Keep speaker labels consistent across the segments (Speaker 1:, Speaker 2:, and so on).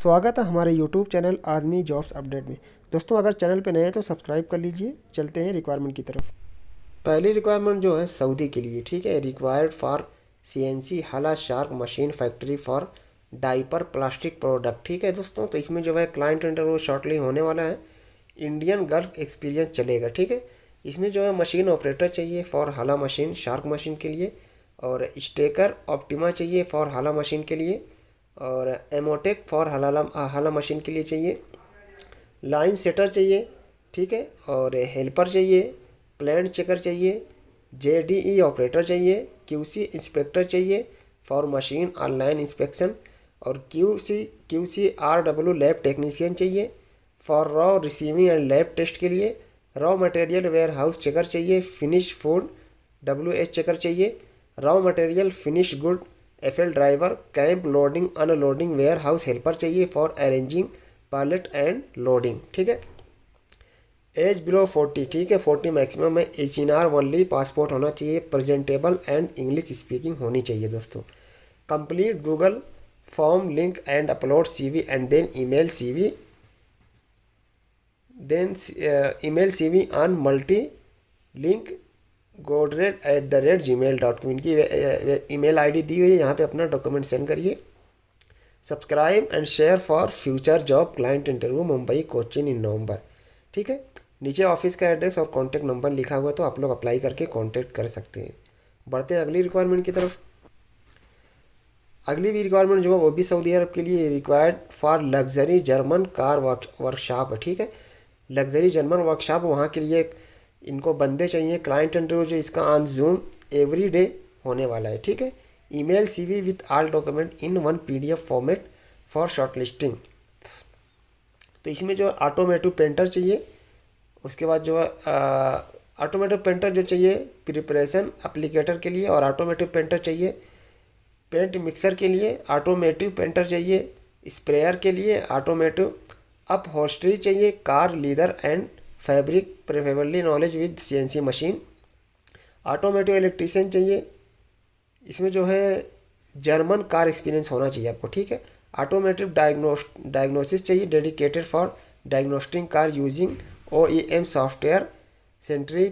Speaker 1: स्वागत है हमारे YouTube चैनल आदमी जॉब्स अपडेट में। दोस्तों अगर चैनल पे नए हैं तो सब्सक्राइब कर लीजिए। चलते हैं रिक्वायरमेंट की तरफ। पहली रिक्वायरमेंट जो है सऊदी के लिए, ठीक है। रिक्वायर्ड फॉर CNC हाला shark machine factory for diaper plastic product, ठीक है दोस्तों। तो इसमें जो है क्लाइंट इंटरव्यू शॉर्टली होने वाला है। इंडियन गल्फ एक्सपीरियंस चलेगा, ठीक है। इसमें जो है मशीन ऑपरेटर चाहिए फॉर हाला मशीन शार्क मशीन के लिए, और स्टेकर ऑप्टिमा चाहिए फॉर हाला मशीन के लिए, और एमोटेक फॉर हाला मशीन के लिए चाहिए। लाइन सेटर चाहिए, ठीक है। और हेल्पर चाहिए, प्लांट चेकर चाहिए, JDE ऑपरेटर चाहिए, QC इंस्पेक्टर चाहिए फॉर मशीन ऑनलाइन इंस्पेक्शन, और QCRW लैब टेक्नीशियन चाहिए for raw receiving and lab test के लिए। Raw material warehouse checker चाहिए, फिनिश फूड WH चेकर चाहिए, raw material finish good FL driver, camp loading unloading warehouse helper चाहिए for arranging pallet and loading, ठीक है। As below 40, ठीक है, 40 maximum है। HNR ओनली, पासपोर्ट होना चाहिए, प्रेजेंटेबल एंड इंग्लिश स्पीकिंग होनी चाहिए दोस्तों। Complete Google form link and upload CV and then email CV on multi link godred@gmail.com। इनकी ईमेल ID दी हुई है, यहाँ पे अपना डॉक्यूमेंट सेंड करिए। Subscribe and share for future job client interview Mumbai Cochin in November, ठीक है। नीचे ऑफिस का एड्रेस और कॉन्टैक्ट नंबर लिखा हुआ है, तो आप लोग अप्लाई करके कॉन्टैक्ट कर सकते हैं। बढ़ते हैं अगली रिक्वायरमेंट की तरफ। अगली भी रिक्वायरमेंट जो है वो भी सऊदी अरब के लिए। Required for luxury German car workshop, ठीक है। लग्जरी जर्मन वर्कशॉप, वहाँ के लिए इनको बंदे चाहिए। क्लाइंट इंटरव्यू जो इसका ऑन जूम एवरी डे होने वाला है, ठीक है। Email CV with all document in 1 PDF format for shortlisting. तो इसमें जो है ऑटोमेटिव पेंटर चाहिए। उसके बाद जो है ऑटोमेटिव पेंटर जो चाहिए प्रिपरेशन एप्लीकेटर के लिए, और ऑटोमेटिव पेंटर चाहिए पेंट मिक्सर के लिए, ऑटोमेटिव पेंटर चाहिए स्प्रेयर के लिए, ऑटोमेटिव अपहोल्स्ट्री चाहिए, car leather and fabric preferably knowledge with CNC machine, automotive electrician चाहिए। इसमें जो है जर्मन कार एक्सपीरियंस होना चाहिए आपको, ठीक है। ऑटोमेटिव डायग्नोसिस चाहिए, dedicated for diagnosting car using OEM software sentry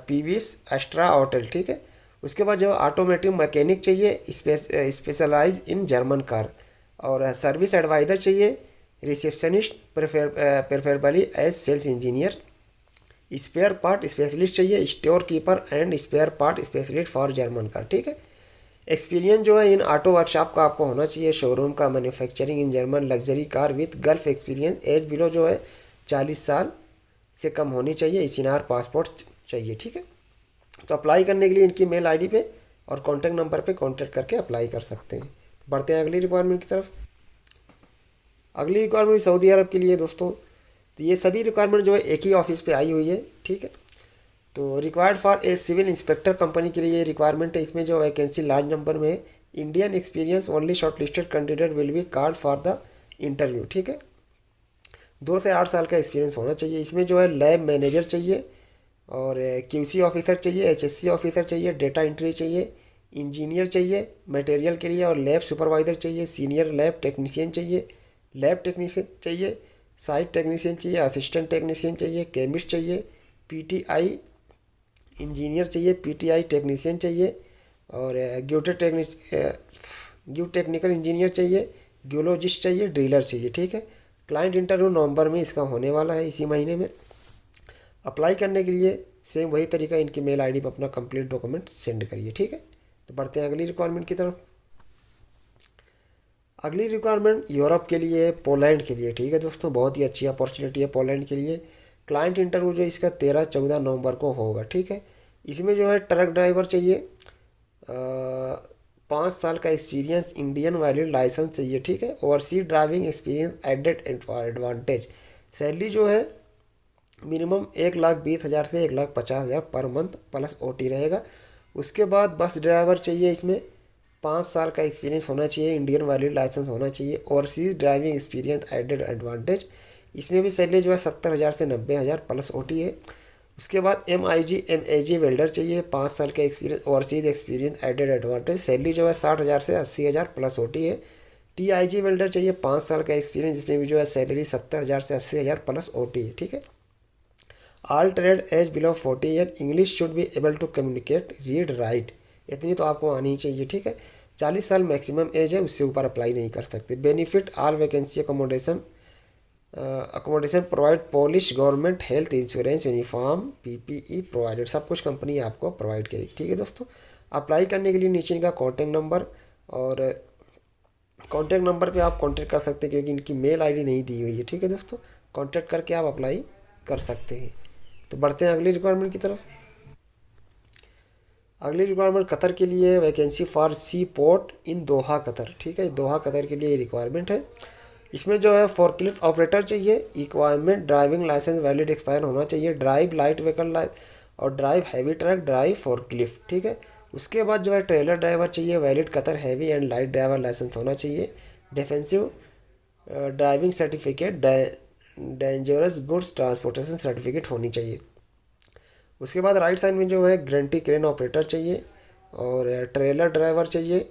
Speaker 1: PVs extra hotel, ठीक है। उसके बाद जो ऑटोमेटिव मैकेनिक चाहिए स्पेशलाइज इन जर्मन कार, और सर्विस एडवाइज़र चाहिए, receptionist preferably as sales engineer, spare part specialist चाहिए, store keeper and spare part specialist for German car, ठीक है। एक्सपीरियंस जो है इन ऑटो वर्कशॉप का आपको होना चाहिए, शोरूम का, manufacturing in German luxury car with Gulf experience. Age below जो है 40 साल से कम होनी चाहिए। HNR पासपोर्ट चाहिए, ठीक है। तो अप्लाई करने के लिए इनकी मेल ID पे और कॉन्टैक्ट नंबर पे कॉन्टैक्ट करके अप्लाई कर सकते हैं। बढ़ते हैं अगली रिक्वायरमेंट की तरफ। अगली रिक्वायरमेंट सऊदी अरब के लिए दोस्तों। तो ये सभी रिक्वायरमेंट जो है एक ही ऑफिस पे आई हुई है, ठीक है। तो required for a civil inspector company के लिए रिक्वायरमेंट है। इसमें जो वैकेंसी लार्ज नंबर में है। Indian experience only short listed candidate will be called for the interview, ठीक है। 2 से 8 साल का एक्सपीरियंस होना चाहिए। इसमें जो है लैब मैनेजर चाहिए, और QC ऑफिसर चाहिए, HSC ऑफिसर चाहिए, डेटा एंट्री चाहिए, इंजीनियर चाहिए मटेरियल के लिए, और लैब सुपरवाइज़र चाहिए, सीनियर लैब टेक्नीशियन चाहिए, लैब टेक्नीशियन चाहिए, साइट टेक्नीशियन चाहिए, असिस्टेंट टेक्नीशियन चाहिए, केमिस्ट चाहिए, PTI इंजीनियर चाहिए, PTI टेक्नीशियन चाहिए, और ग्यू टेक्निकल इंजीनियर चाहिए, ग्योलॉजिस्ट चाहिए, ड्रिलर चाहिए, ठीक है। क्लाइंट इंटरव्यू नवंबर में इसका होने वाला है, इसी महीने में। अप्लाई करने के लिए सेम वही तरीका, इनकी मेल ID पर अपना कंप्लीट डॉक्यूमेंट सेंड करिए, ठीक है। तो बढ़ते हैं अगली रिक्वायरमेंट की तरफ। अगली रिक्वायरमेंट यूरोप के लिए, पोलैंड के लिए, ठीक है दोस्तों। बहुत ही अच्छी अपॉर्चुनिटी है पोलैंड के लिए। क्लाइंट इंटरव्यू जो इसका 13-14 नवंबर को होगा, ठीक है। इसमें जो है ट्रक ड्राइवर चाहिए, 5 साल का एक्सपीरियंस, इंडियन वैलिड लाइसेंस चाहिए, ठीक है। Overseas driving experience added advantage. Salary जो है मिनिमम 1,20,000 से 1,50,000 पर मंथ प्लस OT रहेगा। उसके बाद बस ड्राइवर चाहिए। इसमें 5 साल का एक्सपीरियंस होना चाहिए, इंडियन वैलिड लाइसेंस होना चाहिए, overseas driving experience added advantage. इसमें भी सैलरी जो है 70,000 से 90,000 प्लस OT है। उसके बाद MAG वेल्डर चाहिए, 5 साल का experience, overseas experience added advantage. Salary जो है 60,000 से 80,000 प्लस OT है, TIG वेल्डर चाहिए 5 साल का एक्सपीरियंस, जिसमें भी जो है सैलरी 70,000 से 80,000 प्लस OT है, ठीक है। All trade age below 40 year, English should be able to communicate read write, इतनी तो आपको आनी ही चाहिए, ठीक है। 40 साल मैक्सिमम एज है, उससे ऊपर अप्लाई नहीं कर सकते। Benefit all vacancy accommodation provide polish government health insurance uniform PPE provided, सब कुछ कंपनी आपको प्रोवाइड करेगी, ठीक है दोस्तों। अप्लाई करने के लिए नीचे इनका कॉन्टैक्ट नंबर, और कॉन्टैक्ट नंबर पे आप कॉन्टैक्ट कर सकते हैं, क्योंकि इनकी मेल ID नहीं दी हुई है, ठीक है दोस्तों। कॉन्टैक्ट करके आप अप्लाई कर सकते हैं। तो बढ़ते हैं अगली रिक्वायरमेंट की तरफ। अगली रिक्वायरमेंट कतर के लिए, vacancy for sea port in Doha Qatar, ठीक है। दोहा कतर के लिए रिक्वायरमेंट है। इसमें जो है फोर्कलिफ्ट ऑपरेटर चाहिए, requirement driving licence valid expire होना चाहिए, ड्राइव लाइट व्हीकल और drive heavy truck, drive forklift, ठीक है। उसके बाद जो है ट्रेलर ड्राइवर चाहिए, valid Qatar heavy and light driver licence होना चाहिए, defensive driving certificate, dangerous goods transportation certificate होनी चाहिए। उसके बाद राइट साइड में जो है ग्रंटी क्रेन ऑपरेटर चाहिए, और ट्रेलर ड्राइवर चाहिए,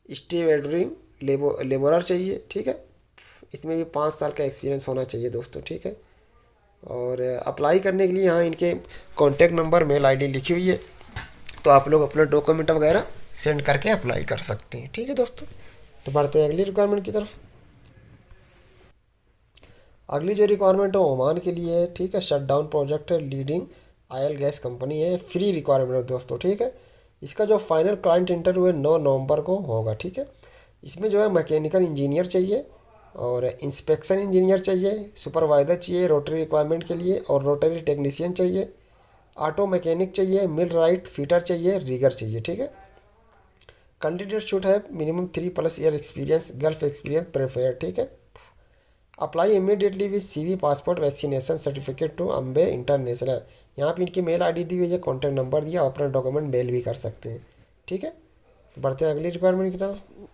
Speaker 1: स्टीवेडरिंग लेबरर चाहिए, ठीक है। इसमें भी 5 साल का एक्सपीरियंस होना चाहिए दोस्तों, ठीक है। और अप्लाई करने के लिए यहाँ इनके कॉन्टैक्ट नंबर, मेल ID लिखी हुई है, तो आप लोग अपना डॉक्यूमेंट वगैरह सेंड करके अप्लाई कर सकते हैं, ठीक है दोस्तों। तो बढ़ते हैं अगली रिक्वायरमेंट की तरफ। अगली जो रिक्वायरमेंट है ओमान के लिए है, ठीक है। शटडाउन प्रोजेक्ट है, लीडिंग ऑयल गैस कंपनी है, फ्री रिक्वायरमेंट है दोस्तों, ठीक है। इसका जो फाइनल क्लाइंट इंटरव्यू है 9 नवंबर को होगा, ठीक है। इसमें जो है मैकेनिकल इंजीनियर चाहिए, और इंस्पेक्शन इंजीनियर चाहिए, सुपरवाइज़र चाहिए रोटरी रिक्वायरमेंट के लिए, और रोटरी टेक्नीशियन चाहिए, ऑटो मैकेनिक चाहिए, मिल राइट फिटर चाहिए, रिगर चाहिए, ठीक है। कैंडिडेट शुड है minimum 3+ year experience, Gulf experience prefer, ठीक है। Apply immediately with CV passport vaccination certificate to Ambe international, यहाँ पे इनकी मेल ID दी हुई है, कॉन्टैक्ट नंबर दिया, अपना डॉक्यूमेंट मेल भी कर सकते हैं, ठीक है। बढ़ते हैं अगली रिक्वायरमेंट की तरफ।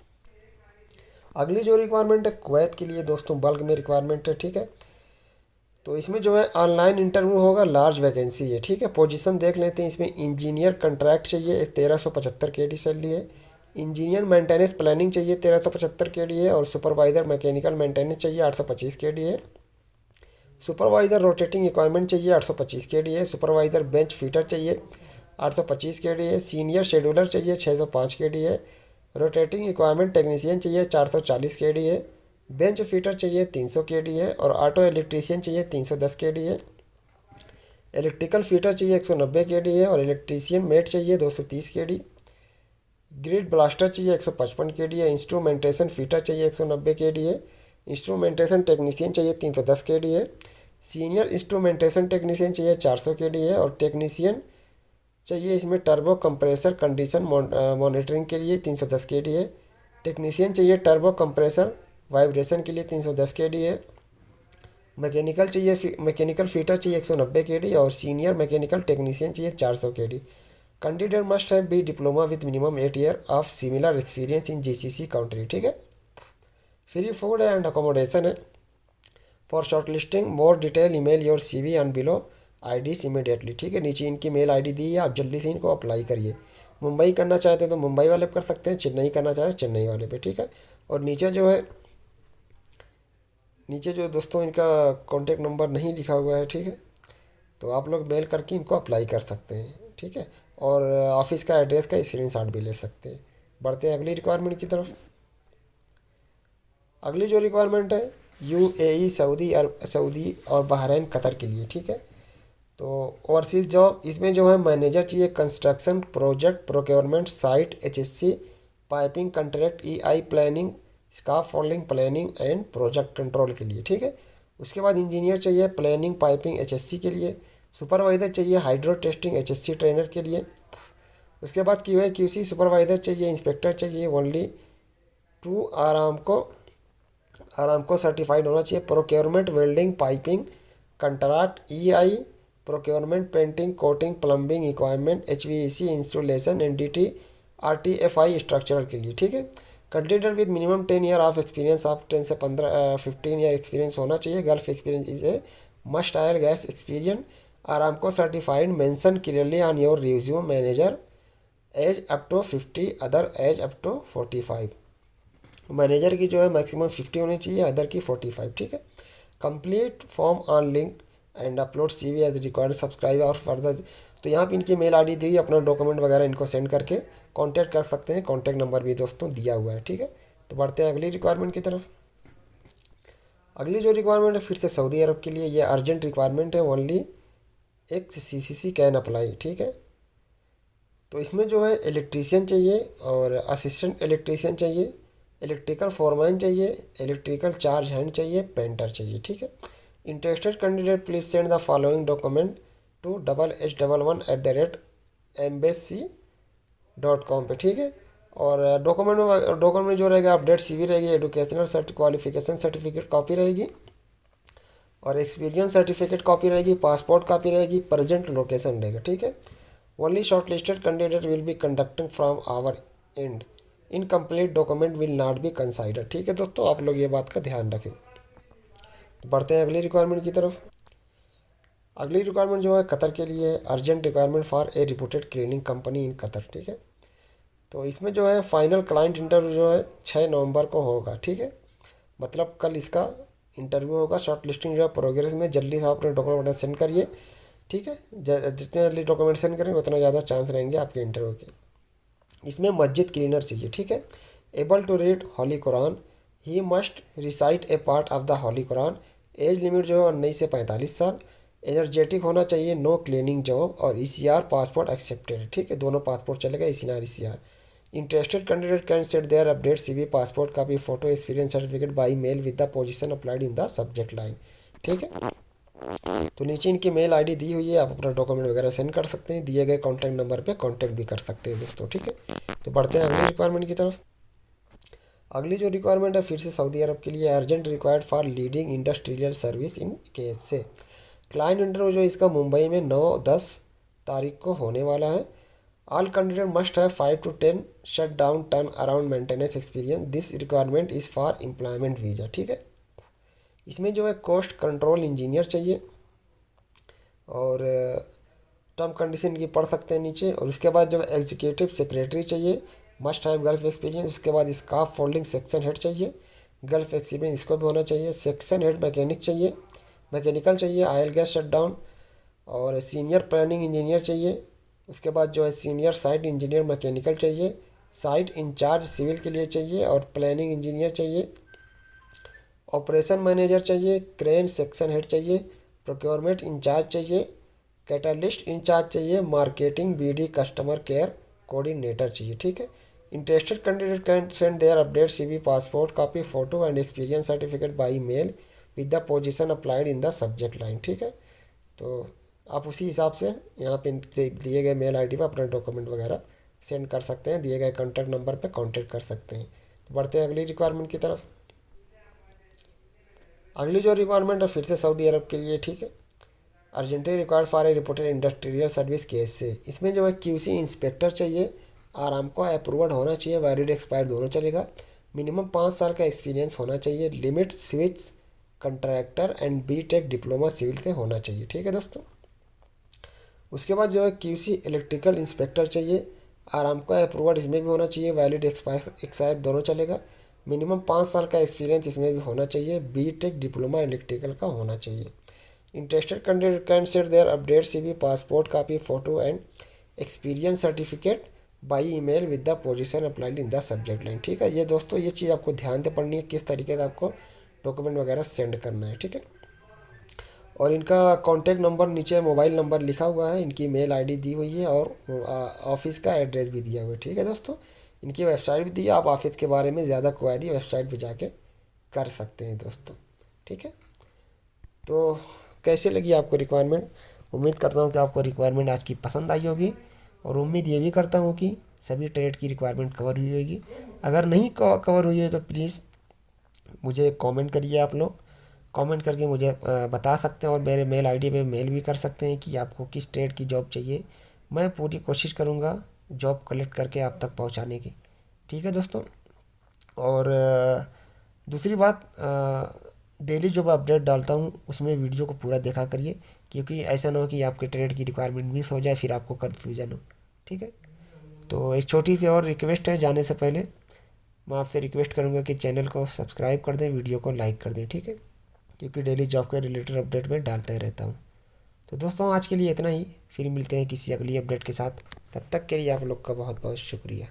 Speaker 1: अगली जो रिक्वायरमेंट है कुवैत के लिए दोस्तों, बल्क में रिक्वायरमेंट है, ठीक है। तो इसमें जो है ऑनलाइन इंटरव्यू होगा, लार्ज वैकेंसी है, ठीक है। पोजीशन देख लेते हैं। इसमें इंजीनियर कंट्रैक्ट चाहिए, 1375 KD सैलरी है। इंजीनियर मेंटेनेंस प्लानिंग चाहिए, 1375 KD है, और सुपरवाइज़र मैकेनिकल मेंटेनेंस चाहिए, 825 KD है। सुपरवाइज़र रोटेटिंग इक्वायरमेंट चाहिए, 825 KD है। सुपरवाइज़र बेंच फीटर चाहिए, 825 KD है। सीनियर शेड्यूलर चाहिए, 605 KD है। रोटेटिंग इक्वायरमेंट टेक्नीशियन चाहिए, 440 KD है। बेंच फीटर चाहिए, 300 KD है, और ऑटो इलेक्ट्रीशियन चाहिए, 310 KD है। इलेक्ट्रिकल फीटर चाहिए, 190 KD है, और इलेक्ट्रीशियन मेट चाहिए, 230 KD। ग्रिड ब्लास्टर चाहिए, 155 KD है। इंस्ट्रूमेंटेशन फीटर चाहिए, 190 KD है। इंस्ट्रूमेंटेशन टेक्नीशियन चाहिए, 310 KD है। सीनियर इंस्ट्रूमेंटेशन टेक्नीशियन चाहिए, 400 KD है, और टेक्नीशियन चाहिए इसमें टर्बो कंप्रेसर कंडीशन मॉनिटरिंग के लिए, 310 KD है। टेक्नीशियन चाहिए टर्बो कंप्रेसर वाइब्रेशन के लिए, 310 KD है। मैकेनिकल चाहिए, मैकेनिकल फीटर चाहिए, 190 KD, और सीनियर मैकेनिकल टेक्नीशियन चाहिए, 400 KD। Candidate must have be diploma with minimum 8 year of similar experience in GCC country, ठीक है। फ्री फूड एंड अकोमोडेशन है। For shortlisting more detail email your CV on below IDs immediately, ठीक है। नीचे इनकी mail ID दी है, आप जल्दी से इनको अप्लाई करिए। मुंबई करना चाहते हैं तो मुंबई वाले पे कर सकते हैं, चेन्नई करना चाहे चेन्नई वाले पे, ठीक है। और नीचे जो है, नीचे जो दोस्तों इनका कॉन्टैक्ट नंबर नहीं लिखा हुआ है, ठीक है। तो आप लोग मेल करके इनको अप्लाई कर सकते हैं, ठीक है। और ऑफिस का एड्रेस का स्क्रीनशॉट भी ले सकते हैं। बढ़ते हैं अगली रिक्वायरमेंट की तरफ। अगली जो रिक्वायरमेंट है UAE सऊदी और बहरीन कतर के लिए, ठीक है। तो ओवरसीज़ जॉब, इसमें जो है मैनेजर चाहिए construction project procurement site HSC piping contract EI planning scarf folding planning and project control के लिए, ठीक है। उसके बाद इंजीनियर चाहिए प्लानिंग पाइपिंग HSC के लिए। सुपरवाइज़र चाहिए हाइड्रो टेस्टिंग HSC ट्रेनर के लिए। उसके बाद QA/QC सुपरवाइज़र चाहिए, इंस्पेक्टर चाहिए ओनली टू आरामको सर्टिफाइड होना चाहिए। Procurement welding piping contract EI procurement painting coating plumbing equipment HVAC installation NDT RTFI structural के लिए, ठीक है। Candidate with minimum 10 year of experience, of 10 से 15 ईयर एक्सपीरियंस होना चाहिए। Gulf experience is a must oil gas experience Aramco certified mention clearly on your resume manager age up to 50 other age up to 45। Manager की जो है maximum 50 होनी चाहिए, other की 45, ठीक है। Complete form on link and upload CV as required, subscribe और further. तो यहाँ पे इनकी मेल आईडी दी, अपना डॉक्यूमेंट वगैरह इनको सेंड करके कांटेक्ट कर सकते हैं। कांटेक्ट नंबर भी दोस्तों दिया हुआ है, ठीक है। तो बढ़ते हैं अगली रिक्वायरमेंट की तरफ। अगली जो रिक्वायरमेंट है फिर से सऊदी अरब के लिए, ये अर्जेंट रिक्वायरमेंट है। ओनली एक CCC कैन अप्लाई, ठीक है। तो इसमें जो है इलेक्ट्रीशियन चाहिए और असिस्टेंट इलेक्ट्रीशियन चाहिए, इलेक्ट्रिकल फोरमैन चाहिए, इलेक्ट्रिकल चार्ज हैंड चाहिए, पेंटर चाहिए, ठीक है। Interested candidate please send the following document to HH11@embassy.com पे, ठीक है। और डॉक्यूमेंट जो रहेगा अपडेट CV रहेगी, एजुकेशनल क्वालिफिकेशन सर्टिफिकेट कॉपी रहेगी और एक्सपीरियंस सर्टिफिकेट कॉपी रहेगी, पासपोर्ट कॉपी रहेगी, प्रेजेंट लोकेशन रहेगा, ठीक है। Only short listed candidate will be conducting from our and, incomplete document will not be consider, ठीक है दोस्तों, आप लोग ये बात का ध्यान रखें। तो बढ़ते हैं अगली रिक्वायरमेंट की तरफ। अगली रिक्वायरमेंट जो है कतर के लिए, urgent requirement for a reported cleaning company in Qatar, ठीक है। तो इसमें जो है फाइनल क्लाइंट इंटरव्यू जो है 6 नवंबर को होगा, ठीक है। मतलब कल इसका इंटरव्यू होगा। शॉर्ट लिस्टिंग जो है प्रोग्रेस में, जल्दी से अपने डॉक्यूमेंट सेंड करिए, ठीक है। जितने जल्दी डॉक्यूमेंट सेंड करेंगे उतना ज़्यादा चांस रहेंगे आपके इंटरव्यू के। इसमें मस्जिद क्लीनर चाहिए, ठीक है। Able to read holy Quran, he must recite a part of the holy Quran. Age limit जो है 19 से 45 साल। एनर्जेटिक होना चाहिए, नो क्लीनिंग जॉब और ECR पासपोर्ट एक्सेप्टेड, ठीक है। दोनों पासपोर्ट चलेगा, ECR। Interested candidate can set their update CV, passport copy, photo, experience certificate by mail with the position applied in the subject line, ठीक है। तो नीचे इनकी मेल आईडी दी हुई है, आप अपना डॉक्यूमेंट वगैरह सेंड कर सकते हैं, दिए गए कॉन्टैक्ट नंबर पे कांटेक्ट भी कर सकते हैं दोस्तों, ठीक है। तो बढ़ते हैं अगली रिक्वायरमेंट की तरफ। अगली जो रिक्वायरमेंट है फिर से सऊदी अरब के लिए, urgent required for leading industrial service in KSA। Client interview जो इसका मुंबई में 9-10 तारीख को होने वाला है। All candidate must have 5 to 10 shut down turn around maintenance experience. This requirement is for employment visa, ठीक है। इसमें जो है कोस्ट कंट्रोल इंजीनियर चाहिए और टर्म कंडीशन की पढ़ सकते हैं नीचे। और उसके बाद जो एग्जीक्यूटिव सेक्रेटरी चाहिए, मस्ट हैव गल्फ एक्सपीरियंस। उसके बाद स्काफ फोल्डिंग सेक्शन हेड चाहिए, गल्फ एक्सपीरियंस इसको भी होना चाहिए। सेक्शन हेड मैकेनिक चाहिए, मैकेनिकल चाहिए, ऑयल गैस शटडाउन। और सीनियर प्लानिंग इंजीनियर चाहिए। उसके बाद जो है सीनियर साइट इंजीनियर मैकेनिकल चाहिए, साइट इंचार्ज सिविल के लिए चाहिए और प्लानिंग इंजीनियर चाहिए। ऑपरेशन मैनेजर चाहिए, क्रेन सेक्शन हेड चाहिए, प्रोक्योरमेंट इंचार्ज चाहिए, कैटलिस्ट इंचार्ज चाहिए, marketing BD customer care coordinator चाहिए, ठीक है। Interested candidate can send their update CV, passport copy, photo and experience certificate by mail with the position applied in the subject line, ठीक है। तो आप उसी हिसाब से यहाँ पे दिए गए मेल आईडी पर अपना डॉक्यूमेंट वगैरह सेंड कर सकते हैं, दिए गए कॉन्टैक्ट नंबर पे कांटेक्ट कर सकते हैं। तो बढ़ते हैं अगली रिक्वायरमेंट की तरफ। अगली जो रिक्वायरमेंट है फिर से सऊदी अरब के लिए, ठीक है। Urgently required for A reported industrial service case से, इसमें जो है QC इंस्पेक्टर चाहिए, आरामको अप्रूव्ड होना चाहिए, वैलिड एक्सपायर दोनों चलेगा। मिनिमम 5 साल का एक्सपीरियंस होना चाहिए। Limit switch contractor and BTech diploma civil से होना चाहिए, ठीक है दोस्तों। उसके बाद जो है QC इलेक्ट्रिकल इंस्पेक्टर चाहिए, आरामको अप्रूव्ड इसमें भी होना चाहिए, वैलिड एक्सपायर दोनों चलेगा। मिनिमम 5 साल का एक्सपीरियंस इसमें भी होना चाहिए, BTech डिप्लोमा इलेक्ट्रिकल का होना चाहिए। Interested candidate can set their update CV, passport copy, photo and experience certificate by email with the position applied in the subject line, ठीक है। ये दोस्तों ये चीज़ आपको ध्यान से पढ़नी है, किस तरीके से आपको डॉक्यूमेंट वगैरह सेंड करना है, ठीक है। और इनका कॉन्टैक्ट नंबर नीचे मोबाइल नंबर लिखा हुआ है, इनकी मेल आईडी दी हुई है और ऑफिस का एड्रेस भी दिया हुआ है, ठीक है दोस्तों। इनकी वेबसाइट भी दी है, आप ऑफिस के बारे में ज़्यादा क्वेरी वेबसाइट पर जाके कर सकते हैं दोस्तों, ठीक है। तो कैसे लगी आपको रिक्वायरमेंट? उम्मीद करता हूँ कि आपको रिक्वायरमेंट आज की पसंद आई होगी और उम्मीद ये भी करता हूँ कि सभी ट्रेड की रिक्वायरमेंट कवर हुई होगी। अगर नहीं कवर हुई है तो प्लीज़ मुझे कमेंट करिए, आप लोग कमेंट करके मुझे बता सकते हैं और मेरे मेल आईडी पे मेल भी कर सकते हैं कि आपको किस ट्रेड की जॉब चाहिए। मैं पूरी कोशिश करूँगा जॉब कलेक्ट करके आप तक पहुँचाने की, ठीक है दोस्तों। और दूसरी बात, डेली जो मैं अपडेट डालता हूँ उसमें वीडियो को पूरा देखा करिए, क्योंकि ऐसा ना हो कि आपके ट्रेड की रिक्वायरमेंट मिस हो जाए फिर आपको कन्फ्यूजन हो, ठीक है। तो एक छोटी सी और रिक्वेस्ट है जाने से पहले, मैं आपसे रिक्वेस्ट करूँगा कि चैनल को सब्सक्राइब कर दें, वीडियो को लाइक कर दें, ठीक है, क्योंकि डेली जॉब के रिलेटेड अपडेट मैं डालता ही रहता हूँ। तो दोस्तों आज के लिए इतना ही, फिर मिलते हैं किसी अगली अपडेट के साथ। तब तक के लिए आप लोग का बहुत बहुत शुक्रिया।